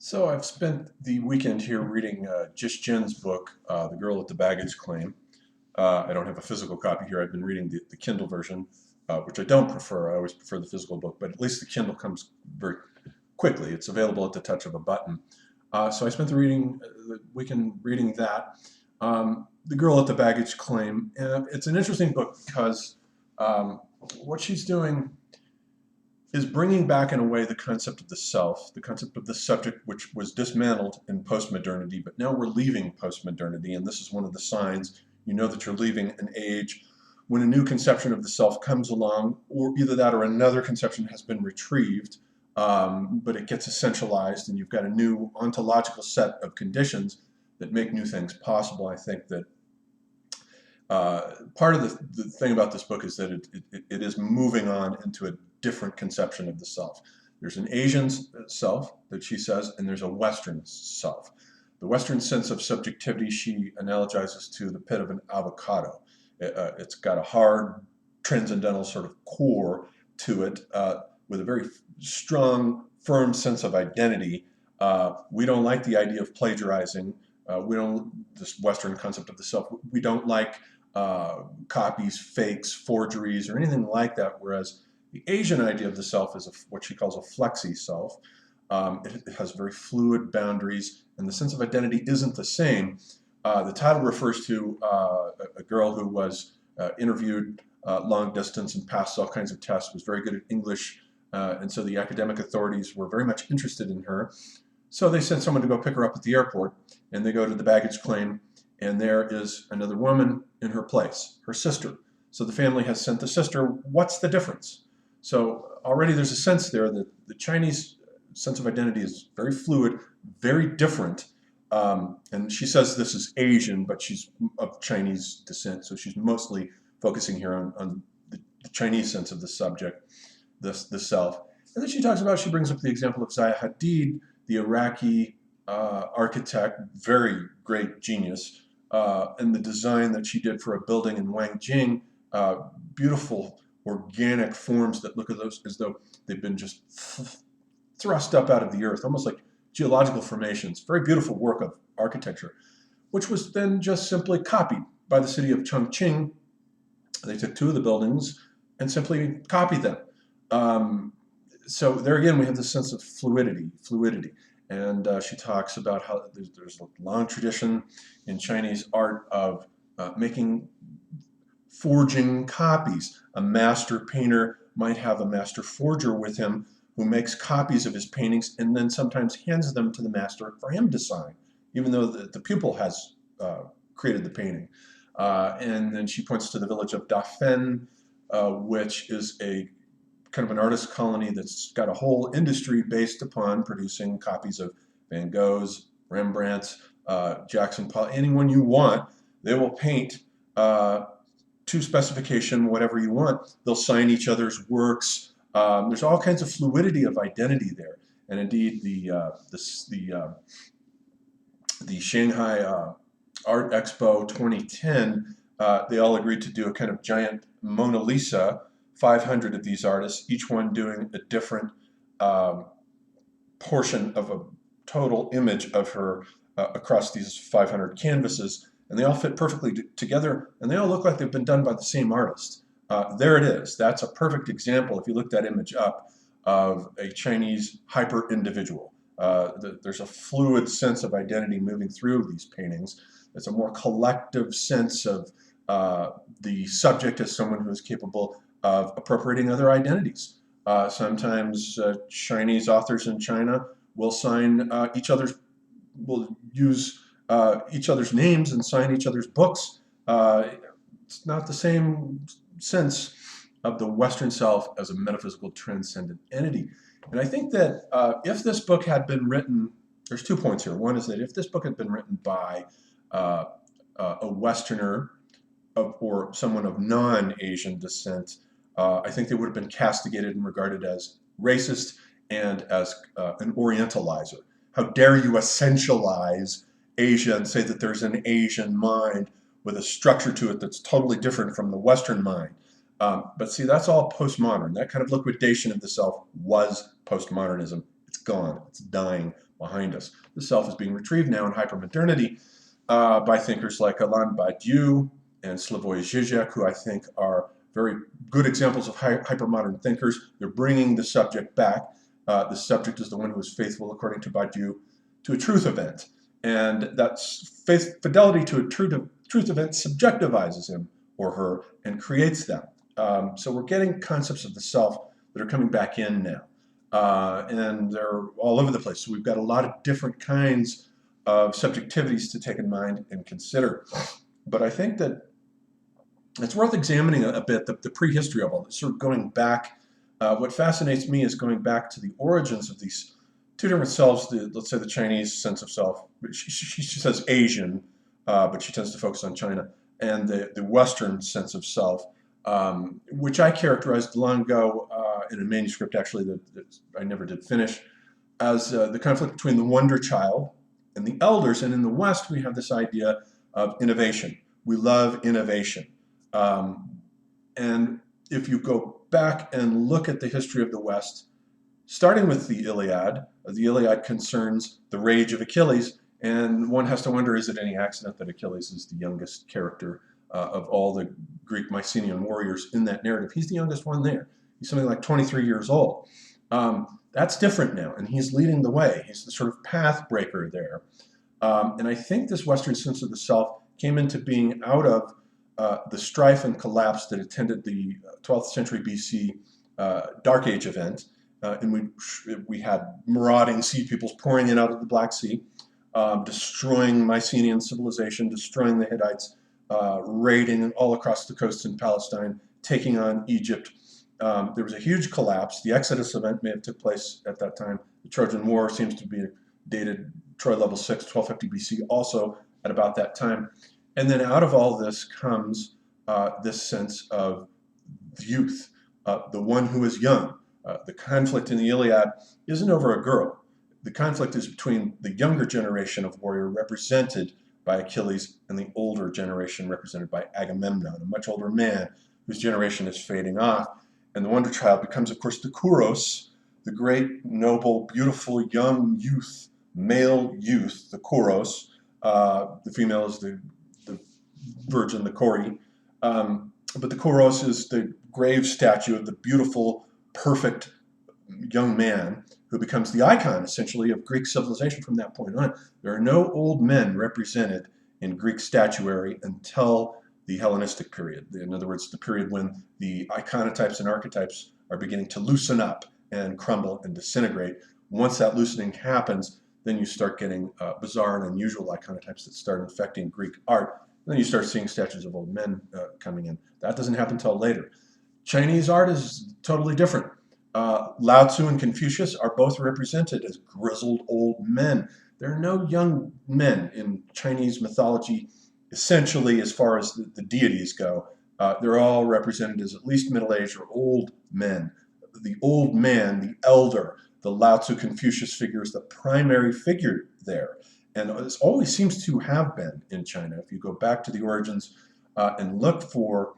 So I've spent the weekend here reading Gish book, The Girl with the Baggage Claim. I don't have a physical copy here. I've been reading the Kindle version, which I don't prefer. I always prefer the physical book, but at least the Kindle comes very quickly. It's available at the touch of a button. So I spent the weekend reading that. The Girl with the Baggage Claim. It's an interesting book because what she's doing is bringing back in a way the concept of the self, the concept of the subject, which was dismantled in postmodernity, but now we're leaving postmodernity, and this is one of the signs you know that you're leaving an age when a new conception of the self comes along, or either that or another conception has been retrieved, but it gets essentialized, and you've got a new ontological set of conditions that make new things possible. I think that part of the thing about this book is that it is moving on into a different conception of the self. There's an Asian self that she says, and there's a Western self. The Western sense of subjectivity she analogizes to the pit of an avocado. It's got a hard, transcendental sort of core to it with a very strong, firm sense of identity. We don't like the idea of plagiarizing. This Western concept of the self, we don't like copies, fakes, forgeries, or anything like that, whereas the Asian idea of the self is what she calls a flexi self. It has very fluid boundaries, and the sense of identity isn't the same. The title refers to a girl who was interviewed long distance and passed all kinds of tests, was very good at English, and so the academic authorities were very much interested in her. So they sent someone to go pick her up at the airport, and they go to the baggage claim, and there is another woman in her place, her sister. So the family has sent the sister. What's the difference? So already there's a sense there that the Chinese sense of identity is very fluid, very different. And she says this is Asian, but she's of Chinese descent, so she's mostly focusing here on the Chinese sense of the subject, the self. And then she brings up the example of Zaha Hadid, the Iraqi architect, very great genius, and the design that she did for a building in Wangjing, beautiful organic forms that look at those as though they've been just thrust up out of the earth, almost like geological formations. Very beautiful work of architecture, which was then just simply copied by the city of Chongqing. They took two of the buildings and simply copied them. So there again, we have this sense of fluidity. And she talks about how there's a long tradition in Chinese art of forging copies. A master painter might have a master forger with him who makes copies of his paintings and then sometimes hands them to the master for him to sign, even though the pupil has created the painting. And then she points to the village of Dafen, which is a kind of an artist colony that's got a whole industry based upon producing copies of Van Goghs, Rembrandts, Jackson Pollock, anyone you want. They will paint to specification whatever you want. They'll sign each other's works. There's all kinds of fluidity of identity there. And indeed, the Shanghai Art Expo 2010, they all agreed to do a kind of giant Mona Lisa, 500 of these artists, each one doing a different portion of a total image of her across these 500 canvases, and they all fit perfectly together, and they all look like they've been done by the same artist. There it is. That's a perfect example, if you look that image up, of a Chinese hyper-individual. There's a fluid sense of identity moving through these paintings. It's a more collective sense of the subject as someone who is capable of appropriating other identities. Sometimes Chinese authors in China will use each other's names and sign each other's books. It's not the same sense of the Western self as a metaphysical transcendent entity. And I think that if this book had been written, there's 2 points here. One is that if this book had been written by a Westerner or someone of non-Asian descent, I think they would have been castigated and regarded as racist and as an Orientalizer. How dare you essentialize Asia and say that there's an Asian mind with a structure to it that's totally different from the Western mind. But see, that's all postmodern. That kind of liquidation of the self was postmodernism. It's gone. It's dying behind us. The self is being retrieved now in hypermodernity by thinkers like Alain Badiou and Slavoj Žižek, who I think are very good examples of hypermodern thinkers. They're bringing the subject back. The subject is the one who is faithful, according to Badiou, to a truth event. And that fidelity to a truth event subjectivizes him or her and creates them. So we're getting concepts of the self that are coming back in now. And they're all over the place. So we've got a lot of different kinds of subjectivities to take in mind and consider. But I think that it's worth examining a bit the prehistory of all this, sort of going back. What fascinates me is going back to the origins of these two different selves. Let's say the Chinese sense of self. She says Asian, but she tends to focus on China, and the Western sense of self, which I characterized long ago in a manuscript, actually, that I never did finish, as the conflict between the wonder child and the elders. And in the West, we have this idea of innovation. We love innovation. And if you go back and look at the history of the West, starting with the Iliad concerns the rage of Achilles, and one has to wonder, is it any accident that Achilles is the youngest character of all the Greek Mycenaean warriors in that narrative? He's the youngest one there. He's something like 23 years old. That's different now, and he's leading the way. He's the sort of path breaker there. And I think this Western sense of the self came into being out of the strife and collapse that attended the 12th century BC Dark Age event, in which we had marauding sea peoples pouring in out of the Black Sea, destroying Mycenaean civilization, destroying the Hittites, raiding all across the coasts in Palestine, taking on Egypt. There was a huge collapse. The Exodus event may have took place at that time. The Trojan War seems to be dated Troy level 6, 1250 BC, also at about that time. And then out of all this comes this sense of youth, the one who is young. The conflict in the Iliad isn't over a girl. The conflict is between the younger generation of warrior represented by Achilles and the older generation represented by Agamemnon, a much older man whose generation is fading off. And the wonder child becomes, of course, the Kouros, the great, noble, beautiful, young youth, male youth, the Kouros. The female is the virgin, the Kori. But the Kouros is the grave statue of the beautiful, perfect young man who becomes the icon, essentially, of Greek civilization from that point on. There are no old men represented in Greek statuary until the Hellenistic period. In other words, the period when the iconotypes and archetypes are beginning to loosen up and crumble and disintegrate. Once that loosening happens, then you start getting bizarre and unusual iconotypes that start infecting Greek art. And then you start seeing statues of old men coming in. That doesn't happen until later. Chinese art is totally different. Lao-tzu and Confucius are both represented as grizzled old men. There are no young men in Chinese mythology, essentially, as far as the deities go. They're all represented as at least middle-aged or old men. The old man, the elder, the Lao-tzu Confucius figure is the primary figure there. And it always seems to have been in China. If you go back to the origins and look for,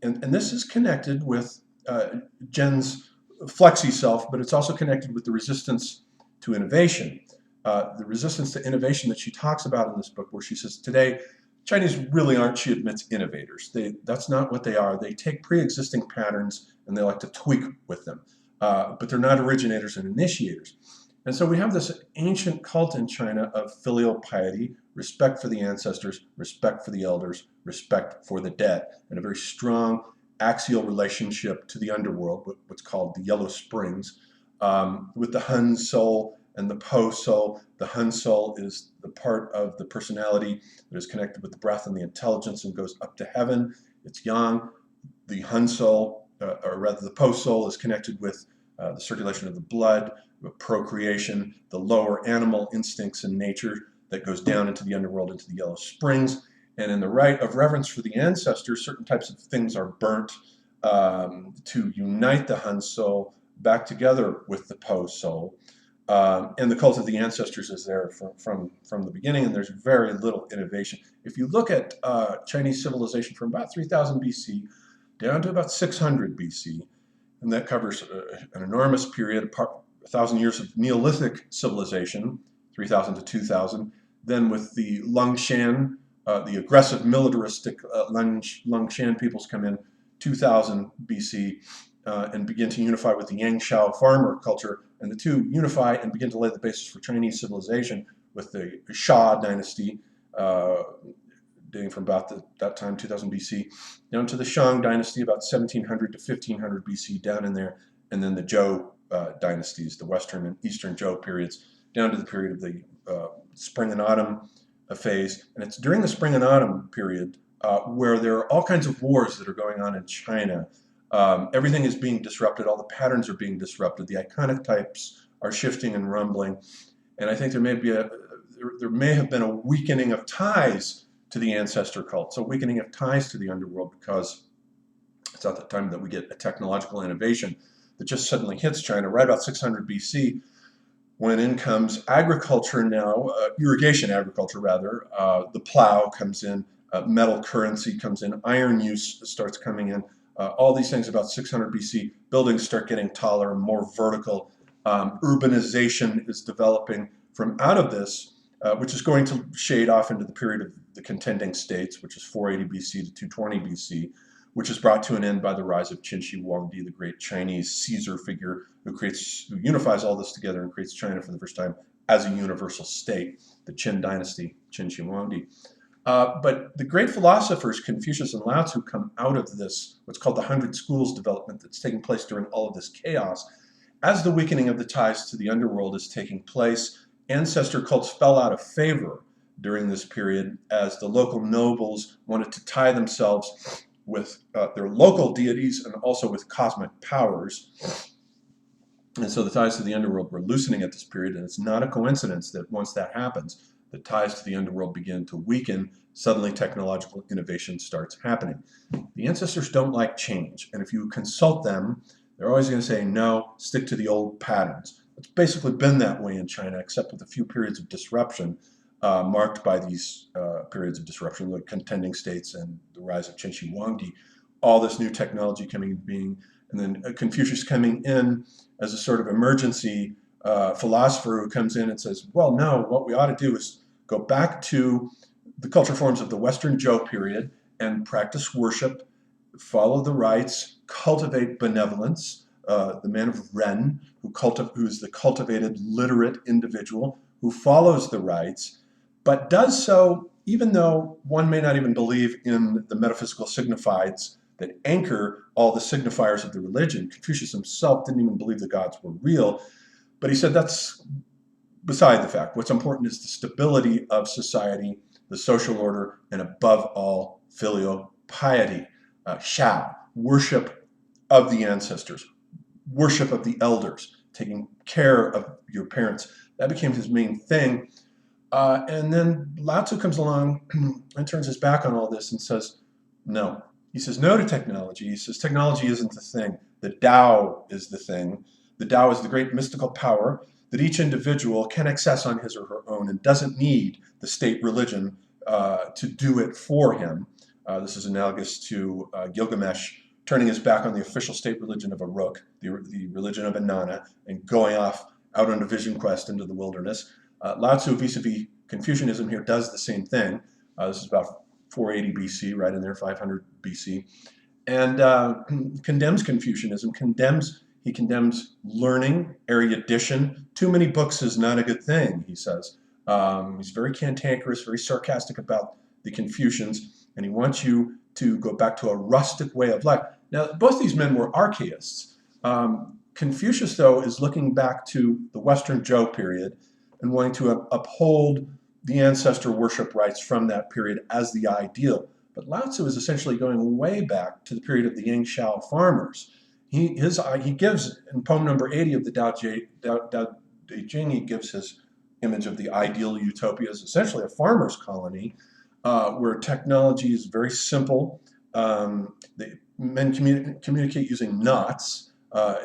and this is connected with Jen's flexi self, but it's also connected with the resistance to innovation. The resistance to innovation that she talks about in this book, where she says today, Chinese really aren't, she admits, innovators. That's not what they are. They take pre-existing patterns and they like to tweak with them. But they're not originators and initiators. And so we have this ancient cult in China of filial piety, respect for the ancestors, respect for the elders, respect for the dead, and a very strong axial relationship to the underworld, what's called the Yellow Springs, with the Hun soul and the Po soul. The Hun soul is the part of the personality that is connected with the breath and the intelligence and goes up to heaven. It's yang. The Hun soul, or rather the Po soul, is connected with the circulation of the blood, procreation, the lower animal instincts in nature that goes down into the underworld, into the Yellow Springs. And in the rite of reverence for the ancestors, certain types of things are burnt to unite the Hun soul back together with the Po soul. And the cult of the ancestors is there from the beginning, and there's very little innovation. If you look at Chinese civilization from about 3000 BC down to about 600 BC, and that covers an enormous period, 1,000 years of Neolithic civilization, 3,000 to 2,000. Then with the Liangshan, the aggressive militaristic Liangshan peoples come in 2000 BC and begin to unify with the Yangshao farmer culture, and the two unify and begin to lay the basis for Chinese civilization with the Shah dynasty, dating from about that time, 2000 BC, down to the Shang dynasty, about 1700 to 1500 BC, down in there, and then the Zhou dynasties, the Western and Eastern Zhou periods, down to the period of the spring and autumn phase. And it's during the spring and autumn period where there are all kinds of wars that are going on in China. Everything is being disrupted. All the patterns are being disrupted. The iconic types are shifting and rumbling. And I think there may have been a weakening of ties to the ancestor cults, a weakening of ties to the underworld, because it's at the time that we get a technological innovation that just suddenly hits China right about 600 BC, when in comes agriculture now, irrigation agriculture rather. The plow comes in, metal currency comes in, iron use starts coming in. All these things about 600 BC, buildings start getting taller and more vertical. Urbanization is developing from out of this, which is going to shade off into the period of the contending states, which is 480 BC to 220 BC, which is brought to an end by the rise of Qin Shi Huangdi, the great Chinese Caesar figure who unifies all this together and creates China for the first time as a universal state, the Qin dynasty, Qin Shi Huangdi. But the great philosophers, Confucius and Lao-tzu, come out of this, what's called the 100 Schools development that's taking place during all of this chaos. As the weakening of the ties to the underworld is taking place, ancestor cults fell out of favor during this period as the local nobles wanted to tie themselves with their local deities and also with cosmic powers. And so the ties to the underworld were loosening at this period, and it's not a coincidence that once that happens, the ties to the underworld begin to weaken. Suddenly technological innovation starts happening. The ancestors don't like change, and if you consult them, they're always going to say, no, stick to the old patterns. It's basically been that way in China, except with a few periods of disruption, marked by these periods of disruption, like contending states and the rise of Qin Shi Huangdi, all this new technology coming into being, and then Confucius coming in as a sort of emergency philosopher who comes in and says, well, no, what we ought to do is go back to the culture forms of the Western Zhou period and practice worship, follow the rites, cultivate benevolence. The man of Ren, who is the cultivated, literate individual who follows the rites, but does so even though one may not even believe in the metaphysical signifieds that anchor all the signifiers of the religion. Confucius himself didn't even believe the gods were real, but he said that's beside the fact. What's important is the stability of society, the social order, and above all, filial piety, shao, worship of the ancestors, worship of the elders, taking care of your parents. That became his main thing. And then Lao-tzu comes along and turns his back on all this and says, no. He says no to technology. He says technology isn't the thing. The Tao is the thing. The Tao is the great mystical power that each individual can access on his or her own and doesn't need the state religion to do it for him. This is analogous to Gilgamesh turning his back on the official state religion of Uruk, the religion of Inanna, and going off out on a vision quest into the wilderness. Lao-tzu vis-a-vis Confucianism here does the same thing. This is about 480 BC, right in there, 500 BC, and condemns Confucianism, he condemns learning, erudition. Too many books is not a good thing, he says. He's very cantankerous, very sarcastic about the Confucians, and he wants you to go back to a rustic way of life. Now, both these men were archaists. Confucius, though, is looking back to the Western Zhou period and wanting to uphold the ancestor worship rites from that period as the ideal. But Lao-tzu is essentially going way back to the period of the Yangshao farmers. He gives, in poem number 80 of the Tao Te Ching, he gives his image of the ideal utopia as essentially a farmer's colony where technology is very simple. Men communicate using knots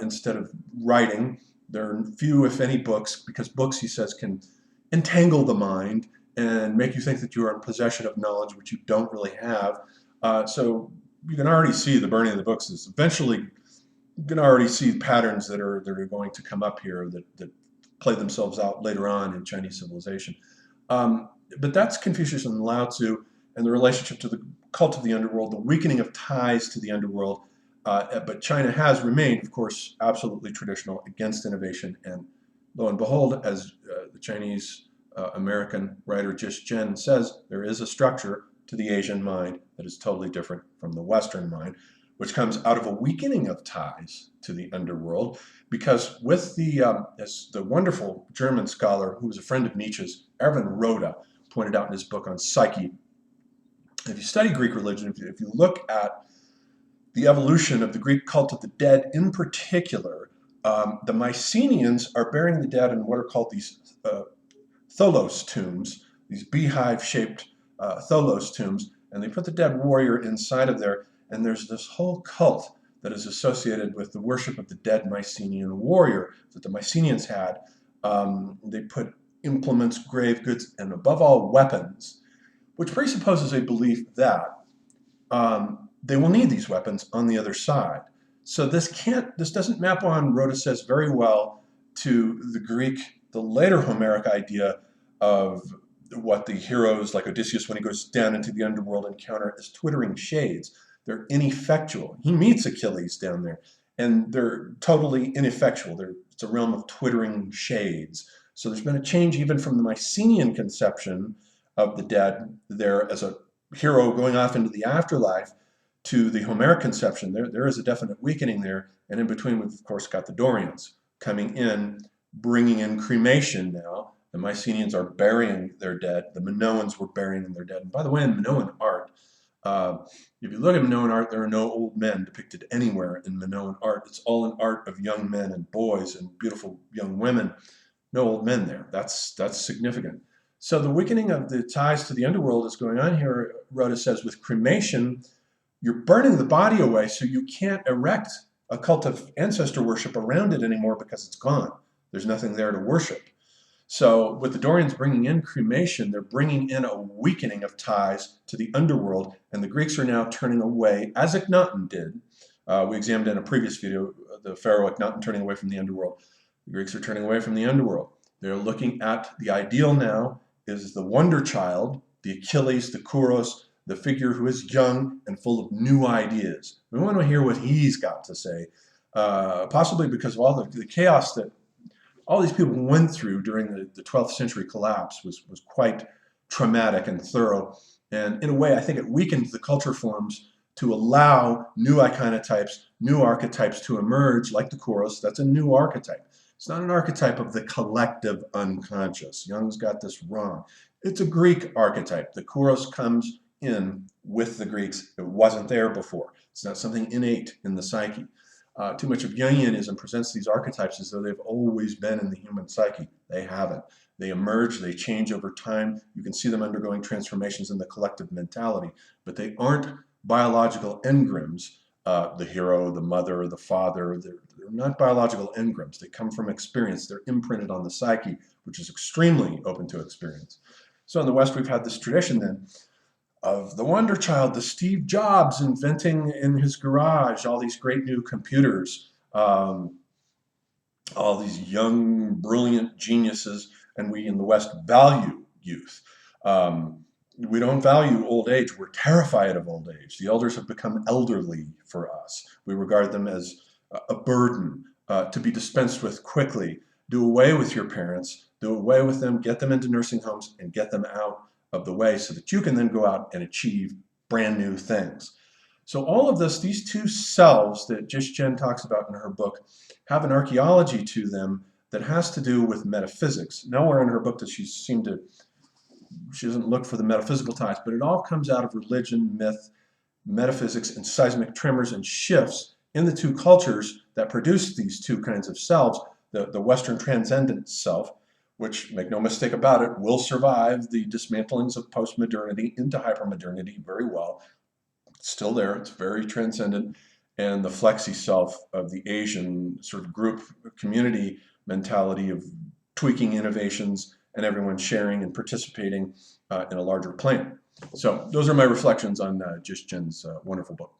instead of writing. There are few, if any, books, because books, he says, can entangle the mind and make you think that you are in possession of knowledge which you don't really have. So you can already see the burning of the books is eventually you can already see patterns that are going to come up here that play themselves out later on in Chinese civilization. But that's Confucius and Lao-tzu and the relationship to the cult of the underworld, the weakening of ties to the underworld. But China has remained, of course, absolutely traditional against innovation. And lo and behold, as the Chinese American writer Gish says, there is a structure to the Asian mind that is totally different from the Western mind, which comes out of a weakening of ties to the underworld. Because with as the wonderful German scholar who was a friend of Nietzsche's, Erwin Roda, pointed out in his book on psyche, if you study Greek religion, if you look at the evolution of the Greek cult of the dead in particular, the Mycenaeans are burying the dead in what are called these tholos tombs, these beehive-shaped tholos tombs, and they put the dead warrior inside of there, and there's this whole cult that is associated with the worship of the dead Mycenaean warrior that the Mycenaeans had. They put implements, grave goods, and above all, weapons, which presupposes a belief that they will need these weapons on the other side. So this doesn't map on, Rhoda says very well, to the Greek, the later Homeric idea of what the heroes like Odysseus, when he goes down into the underworld, encounter as twittering shades. They're ineffectual. He meets Achilles down there, and they're totally ineffectual. It's a realm of twittering shades. So there's been a change even from the Mycenaean conception of the dead there as a hero going off into the afterlife to the Homeric conception. There is a definite weakening there. And in between, we've, of course, got the Dorians coming in, bringing in cremation now. The Mycenaeans are burying their dead. The Minoans were burying their dead. And by the way, in Minoan art, if you look at Minoan art, there are no old men depicted anywhere in Minoan art. It's all an art of young men and boys and beautiful young women. No old men there. That's significant. So the weakening of the ties to the underworld is going on here. Rhoda says with cremation, you're burning the body away, so you can't erect a cult of ancestor worship around it anymore because it's gone. There's nothing there to worship. So with the Dorians bringing in cremation, they're bringing in a weakening of ties to the underworld, and the Greeks are now turning away, as Akhenaten did. We examined in a previous video the pharaoh Akhenaten turning away from the underworld. The Greeks are turning away from the underworld. They're looking at the ideal now is the wonder child, the Achilles, the Kouros, the figure who is young and full of new ideas. We want to hear what he's got to say, possibly because of all the chaos that all these people went through during the 12th century collapse was quite traumatic and thorough. And in a way, I think it weakened the culture forms to allow new iconotypes, new archetypes to emerge, like the Kouros. That's a new archetype. It's not an archetype of the collective unconscious. Jung's got this wrong. It's a Greek archetype. The Kouros comes in with the Greeks. It wasn't there before. It's not something innate in the psyche. Too much of Jungianism presents these archetypes as though they've always been in the human psyche. They haven't. They emerge, they change over time. You can see them undergoing transformations in the collective mentality, but they aren't biological engrams. The hero, the mother, the father, they're not biological engrams. They come from experience. They're imprinted on the psyche, which is extremely open to experience. So in the West, we've had this tradition then of the wonder child, the Steve Jobs inventing in his garage all these great new computers, all these young, brilliant geniuses, and we in the West value youth. We don't value old age. We're terrified of old age. The elders have become elderly for us. We regard them as a burden to be dispensed with quickly. Do away with your parents, do away with them, get them into nursing homes, and get them out of the way so that you can then go out and achieve brand new things. So all of this, these two selves that Gish talks about in her book, have an archaeology to them that has to do with metaphysics. Nowhere in her book does she doesn't look for the metaphysical ties, but it all comes out of religion, myth, metaphysics, and seismic tremors and shifts in the two cultures that produce these two kinds of selves, the Western transcendent self, which, make no mistake about it, will survive the dismantlings of postmodernity into hypermodernity very well. It's still there, it's very transcendent, and the flexi self of the Asian sort of group community mentality of tweaking innovations and everyone sharing and participating in a larger plan. So those are my reflections on Gish wonderful book.